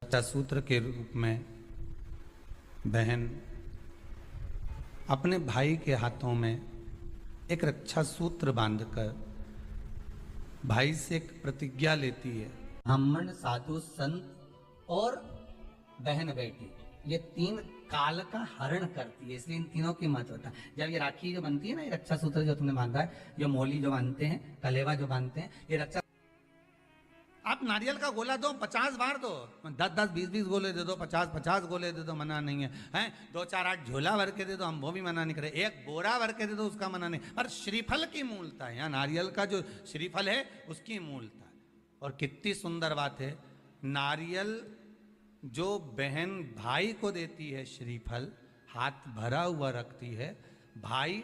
रक्षा सूत्र के रूप में बहन अपने भाई के हाथों में एक रक्षा सूत्र बांधकर भाई से एक प्रतिज्ञा लेती है। ब्राह्मण, साधु, संत और बहन बेटी, ये तीन काल का हरण करती है, इसलिए इन तीनों की महत्वता। जब ये राखी जो बनती है ना, ये रक्षा सूत्र जो तुमने बांधा है, जो मोली जो बांधते हैं, कलेवा जो बांधते हैं, ये रक्षा। आप नारियल का गोला दो 50 बार दो, 10-10, 20-20 गोले दे दो, 50-50 गोले दे दो, मना नहीं है। हैं 2-4-8 झोला भर के दे दो, हम वो भी मना नहीं करे। एक बोरा भर के दे दो, उसका मना नहीं। पर श्रीफल की मूलता है, यहाँ नारियल का जो श्रीफल है उसकी मूलता है। और कितनी सुंदर बात है, नारियल जो बहन भाई को देती है, श्रीफल हाथ भरा हुआ रखती है, भाई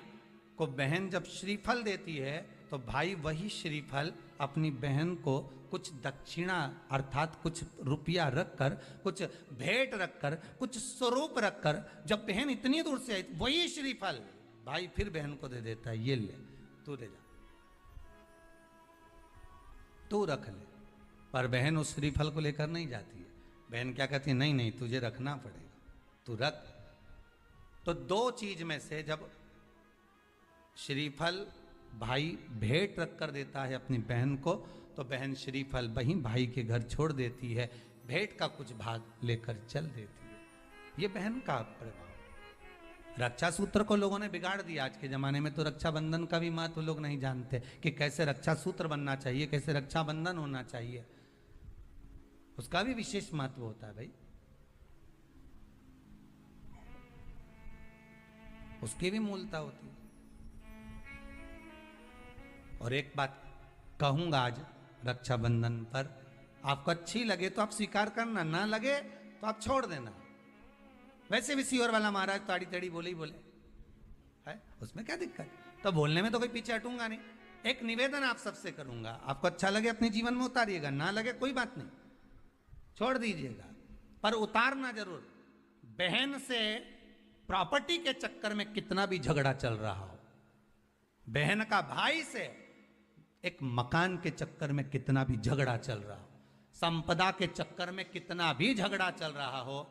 को बहन जब श्रीफल देती है तो भाई वही श्रीफल अपनी बहन को कुछ दक्षिणा अर्थात कुछ रुपया रखकर, कुछ भेंट रखकर, कुछ स्वरूप रखकर, जब बहन इतनी दूर से आई वही श्रीफल भाई फिर बहन को दे देता है, ये ले तू ले जा, तू रख ले। पर बहन उस श्रीफल को लेकर नहीं जाती है। बहन क्या कहती है, नहीं नहीं तुझे रखना पड़ेगा, तू रख। तो दो चीज में से जब श्रीफल भाई भेंट रख कर देता है अपनी बहन को, तो बहन श्रीफल वहीं भाई के घर छोड़ देती है, भेंट का कुछ भाग लेकर चल देती है। ये बहन का प्रभाव। रक्षा सूत्र को लोगों ने बिगाड़ दिया। आज के जमाने में तो रक्षाबंधन का भी महत्व लोग नहीं जानते कि कैसे रक्षा सूत्र बनना चाहिए, कैसे रक्षाबंधन होना चाहिए। उसका भी विशेष महत्व होता है भाई, उसकी भी मूलता होती है। और एक बात कहूंगा आज रक्षाबंधन पर, आपको अच्छी लगे तो आप स्वीकार करना, ना लगे तो आप छोड़ देना। वैसे भी सीहोर वाला महाराज ताड़ी तड़ी बोले ही बोले है, उसमें क्या दिक्कत। तो बोलने में तो कोई पीछे हटूंगा नहीं। एक निवेदन आप सबसे करूंगा, आपको अच्छा लगे अपने जीवन में उतारिएगा, ना लगे कोई बात नहीं, छोड़ दीजिएगा, पर उतारना जरूर। बहन से प्रॉपर्टी के चक्कर में कितना भी झगड़ा चल रहा हो, बहन का भाई से एक मकान के चक्कर में कितना भी झगड़ा चल रहा हो, संपदा के चक्कर में कितना भी झगड़ा चल रहा हो,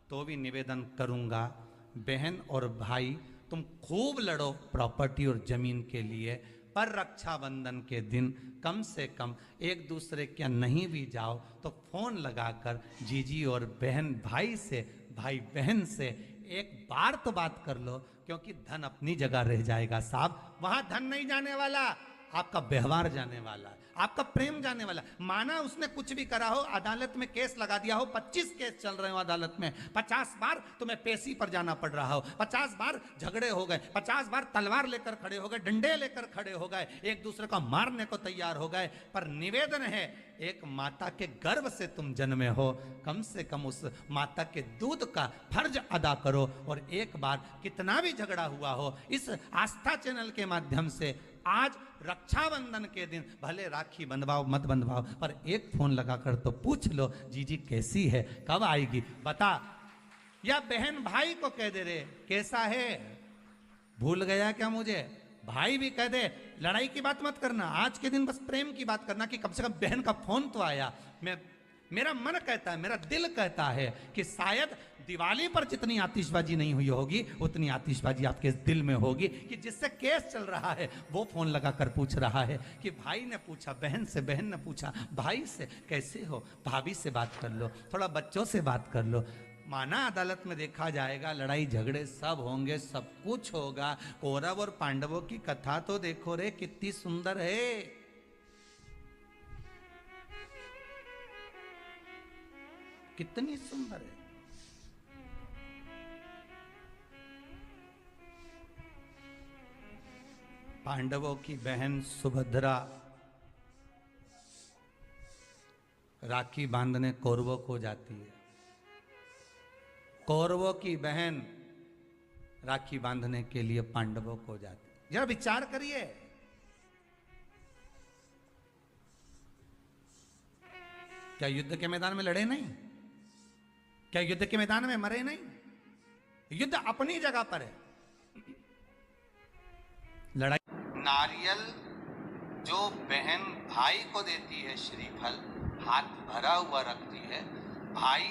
तो भी निवेदन करूंगा, बहन और भाई तुम खूब लड़ो प्रॉपर्टी और जमीन के लिए, पर रक्षाबंधन के दिन कम से कम एक दूसरे के नहीं भी जाओ तो फोन लगाकर जीजी और बहन भाई से, भाई बहन से एक बार तो बात कर लो, क्योंकि धन अपनी जगह रह जाएगा साहब। वहां धन नहीं जाने वाला, आपका व्यवहार जाने वाला, आपका प्रेम जाने वाला। माना उसने कुछ भी करा हो, अदालत में केस लगा दिया हो, 25 केस चल रहे हो अदालत में, 50 बार तुम्हें पेशी पर जाना पड़ रहा हो, 50 बार झगड़े हो गए, 50 बार तलवार लेकर खड़े हो गए, डंडे लेकर खड़े हो गए, एक दूसरे को मारने को तैयार हो गए, पर निवेदन है, एक माता के गर्भ से तुम जन्मे हो, कम से कम उस माता के दूध का फर्ज अदा करो। और एक बार कितना भी झगड़ा हुआ हो, इस आस्था चैनल के माध्यम से आज रक्षाबंधन के दिन भले राखी बंधवाओ मत बंधवाओ, पर एक फोन लगाकर तो पूछ लो, जीजी कैसी है, कब आएगी बता। या बहन भाई को कह दे रे कैसा है, भूल गया क्या मुझे, भाई भी कह दे। लड़ाई की बात मत करना, आज के दिन बस प्रेम की बात करना कि कम से कम बहन का फोन तो आया। मेरा मन कहता है, मेरा दिल कहता है कि शायद दिवाली पर जितनी आतिशबाजी नहीं हुई होगी उतनी आतिशबाजी आपके दिल में होगी, कि जिससे केस चल रहा है वो फोन लगाकर पूछ रहा है कि भाई ने पूछा बहन से, बहन ने पूछा भाई से, कैसे हो, भाभी से बात कर लो, थोड़ा बच्चों से बात कर लो। माना अदालत में देखा जाएगा, लड़ाई झगड़े सब होंगे, सब कुछ होगा, कौरव और पांडवों की कथा तो देखो रे कितनी सुंदर है। कितनी सुंदर है। पांडवों की बहन सुभद्रा राखी बांधने कौरवों को जाती है, कौरवों की बहन राखी बांधने के लिए पांडवों को जाती है। जरा विचार करिए, क्या युद्ध के मैदान में लड़े नहीं, क्या युद्ध के मैदान में मरे नहीं, युद्ध अपनी जगह पर है। लड़ाई नारियल जो बहन भाई को देती है, श्रीफल हाथ भरा हुआ रखती है, भाई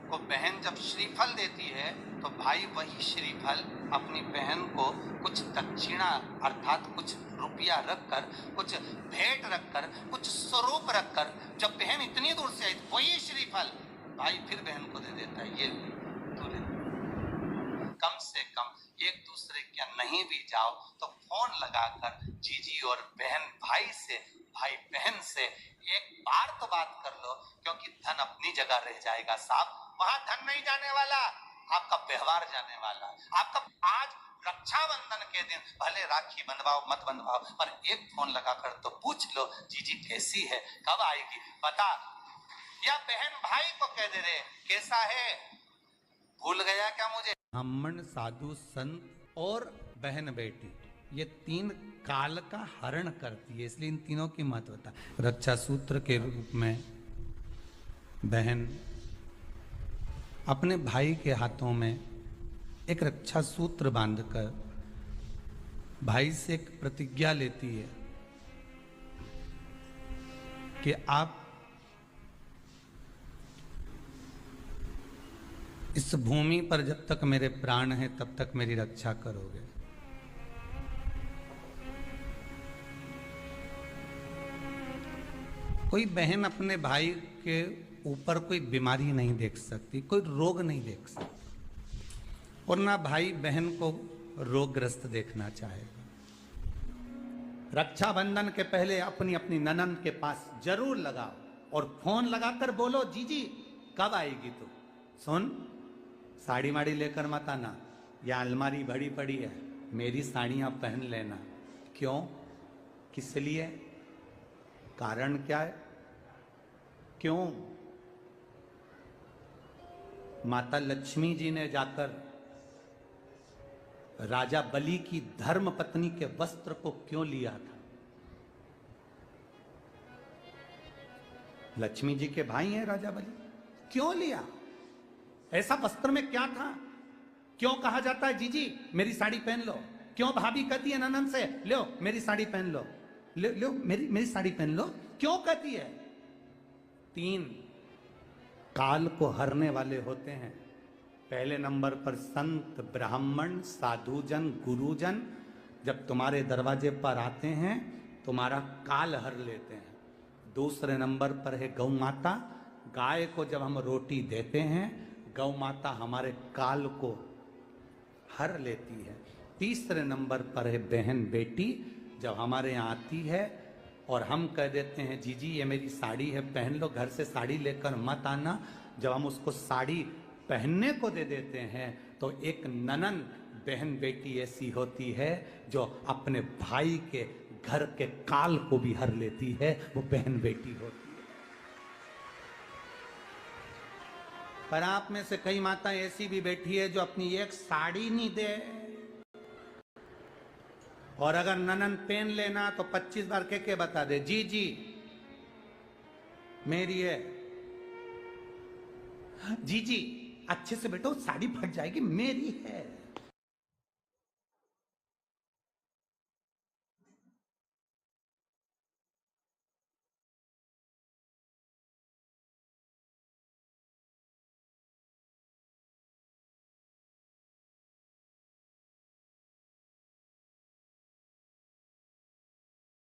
को बहन जब श्रीफल देती है तो भाई वही श्रीफल अपनी बहन को कुछ दक्षिणा अर्थात कुछ रुपया रखकर, कुछ भेंट रखकर, कुछ स्वरूप रखकर, जब बहन इतनी दूर से आई वही श्रीफल भाई फिर बहन को दे देता है, ये तू ले। कम से कम एक दूसरे के नहीं भी जाओ तो फोन लगाकर जीजी और बहन भाई से, भाई बहन से एक बार तो बात कर लो, क्योंकि धन अपनी जगह रह जाएगा साहब, वहां धन नहीं जाने वाला, आपका व्यवहार जाने वाला। आपका आज रक्षाबंधन के दिन भले राखी बंधवाओ मत बंधवाओ, पर एक फोन लगाकर तो पूछ लो जीजी कैसी है, कब आएगी बता, या बहन भाई को कह दे रहे कैसा है, भूल गया क्या मुझे। ब्राह्मण, साधु, संत और बहन बेटी, ये तीन काल का हरण करती है, इसलिए इन तीनों की महत्वता। रक्षा सूत्र के रूप में बहन अपने भाई के हाथों में एक रक्षा सूत्र बांधकर भाई से एक प्रतिज्ञा लेती है कि आप इस भूमि पर जब तक मेरे प्राण हैं तब तक मेरी रक्षा करोगे। कोई बहन अपने भाई के ऊपर कोई बीमारी नहीं देख सकती, कोई रोग नहीं देख सकती, और ना भाई बहन को रोगग्रस्त देखना चाहेगा। रक्षाबंधन के पहले अपनी अपनी ननद के पास जरूर लगाओ और फोन लगाकर बोलो जीजी कब आएगी तू, सुन साड़ी माड़ी लेकर मत आना, या अलमारी भरी पड़ी है मेरी साड़ियां पहन लेना। क्यों, किस लिए, कारण क्या है, क्यों? माता लक्ष्मी जी ने जाकर राजा बलि की धर्म पत्नी के वस्त्र को क्यों लिया था? लक्ष्मी जी के भाई हैं राजा बलि, क्यों लिया? ऐसा वस्त्र में क्या था? क्यों कहा जाता है जीजी मेरी साड़ी पहन लो? क्यों भाभी कहती है ननद से लो मेरी साड़ी पहन लो, लो मेरी साड़ी पहन लो, क्यों कहती है? तीन काल को हरने वाले होते हैं। पहले नंबर पर संत, ब्राह्मण, साधुजन, गुरुजन जब तुम्हारे दरवाजे पर आते हैं तुम्हारा काल हर लेते हैं। दूसरे नंबर पर है गौ माता, गाय को जब हम रोटी देते हैं गौ माता हमारे काल को हर लेती है। तीसरे नंबर पर है बहन बेटी, जब हमारे यहाँ आती है और हम कह देते हैं जीजी ये मेरी साड़ी है पहन लो, घर से साड़ी लेकर मत आना, जब हम उसको साड़ी पहनने को दे देते हैं तो एक ननन बहन बेटी ऐसी होती है जो अपने भाई के घर के काल को भी हर लेती है, वो बहन बेटी होती है। पर आप में से कई माताएं ऐसी भी बैठी है जो अपनी एक साड़ी नहीं दे, और अगर ननन पहन लेना तो 25 बार के बता दे जी जी मेरी है, जी जी अच्छे से बैठो साड़ी फट जाएगी मेरी है।